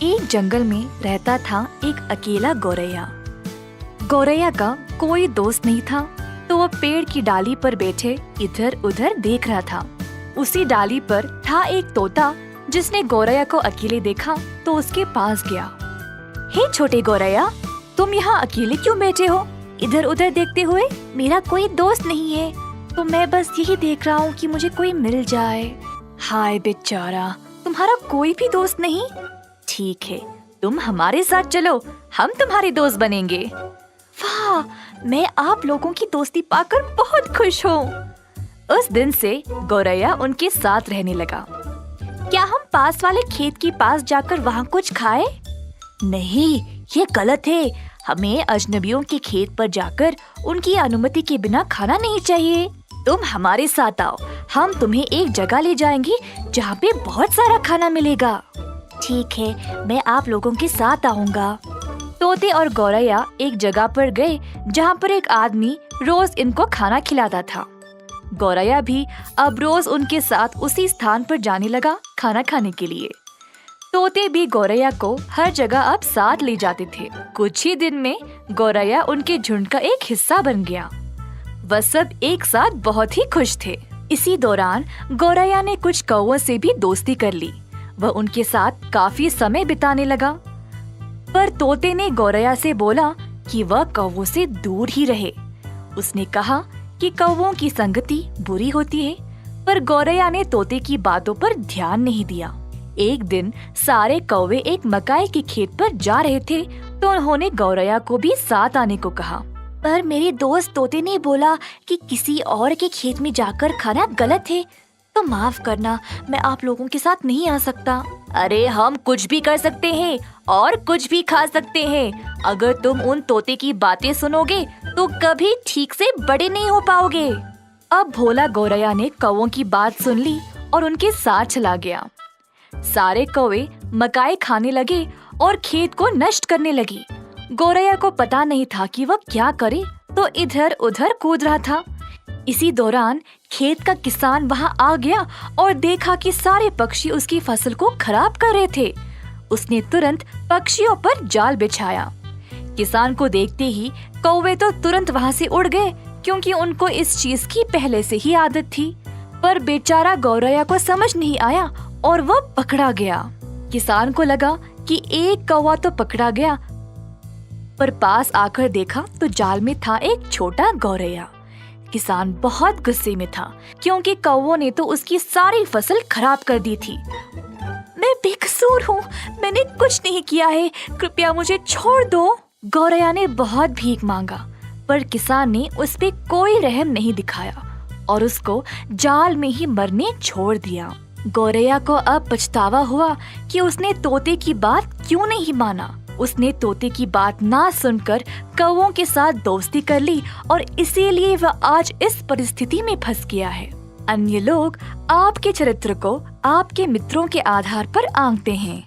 एक जंगल में रहता था एक अकेला गौरैया। गौरैया का कोई दोस्त नहीं था, तो वह पेड़ की डाली पर बैठे इधर उधर देख रहा था। उसी डाली पर था एक तोता, जिसने गौरैया को अकेले देखा तो उसके पास गया। हे छोटे गौरैया, तुम यहाँ अकेले क्यों बैठे हो इधर उधर देखते हुए? मेरा कोई दोस्त नहीं है, तो मैं बस यही देख रहा हूँ कि मुझे कोई मिल जाए। हाय बेचारा, तुम्हारा कोई भी दोस्त नहीं? ठीक है, तुम हमारे साथ चलो, हम तुम्हारे दोस्त बनेंगे। वाह, मैं आप लोगों की दोस्ती पाकर बहुत खुश हूँ। उस दिन से गौरैया उनके साथ रहने लगा। क्या हम पास वाले खेत के पास जाकर वहाँ कुछ खाएं? नहीं, ये गलत है। हमें अजनबियों के खेत पर जाकर उनकी अनुमति के बिना खाना नहीं चाहिए। तुम हमारे साथ आओ, हम तुम्हें एक जगह ले जाएंगे जहाँ पे बहुत सारा खाना मिलेगा। ठीक है, मैं आप लोगों के साथ आऊँगा। तोते और गौरैया एक जगह पर गए जहाँ पर एक आदमी रोज इनको खाना खिलाता था। गौरैया भी अब रोज उनके साथ उसी स्थान पर जाने लगा खाना खाने के लिए। तोते भी गौरैया को हर जगह अब साथ ले जाते थे। कुछ ही दिन में गौरैया उनके झुंड का एक हिस्सा बन गया। वह सब एक साथ बहुत ही खुश थे। इसी दौरान गौरैया ने कुछ कौवों से भी दोस्ती कर ली। वह उनके साथ काफी समय बिताने लगा, पर तोते ने गौरैया से बोला कि वह कौवों से दूर ही रहे। उसने कहा कि कौवों की संगति बुरी होती है, पर गौरैया ने तोते की बातों पर ध्यान नहीं दिया। एक दिन सारे कौवे एक मकाई के खेत पर जा रहे थे, तो उन्होंने गौरैया को भी साथ आने को कहा। पर मेरे दोस्त तोते ने बोला कि किसी और के खेत में जाकर खाना गलत है, तो माफ करना, मैं आप लोगों के साथ नहीं आ सकता। अरे, हम कुछ भी कर सकते हैं और कुछ भी खा सकते हैं। अगर तुम उन तोते की बातें सुनोगे तो कभी ठीक से बड़े नहीं हो पाओगे। अब भोला गौरैया ने कौवों की बात सुन ली और उनके साथ चला गया। सारे कौवे मकाई खाने लगे और खेत को नष्ट करने लगी। गौरैया को पता नहीं था कि वह क्या करे, तो इधर उधर कूद रहा था। इसी दौरान खेत का किसान वहाँ आ गया और देखा कि सारे पक्षी उसकी फसल को खराब कर रहे थे। उसने तुरंत पक्षियों पर जाल बिछाया। किसान को देखते ही कौवे तो तुरंत वहाँ से उड़ गए, क्योंकि उनको इस चीज की पहले से ही आदत थी। पर बेचारा गौरैया को समझ नहीं आया और वह पकड़ा गया। किसान को लगा कि एक कौवा तो पकड़ा गया, पर पास आकर देखा तो जाल में था एक छोटा गौरैया। किसान बहुत गुस्से में था, क्योंकि कौवों ने तो उसकी सारी फसल खराब कर दी थी। मैं बेकसूर हूँ, मैंने कुछ नहीं किया है, कृपया मुझे छोड़ दो। गौरैया ने बहुत भीख मांगा, पर किसान ने उस पे कोई रहम नहीं दिखाया और उसको जाल में ही मरने छोड़ दिया। गौरैया को अब पछतावा हुआ कि उसने तोते की बात क्यों नहीं माना। उसने तोते की बात ना सुनकर कौवों के साथ दोस्ती कर ली और इसीलिए वह आज इस परिस्थिति में फंस गया है। अन्य लोग आपके चरित्र को आपके मित्रों के आधार पर आंकते हैं।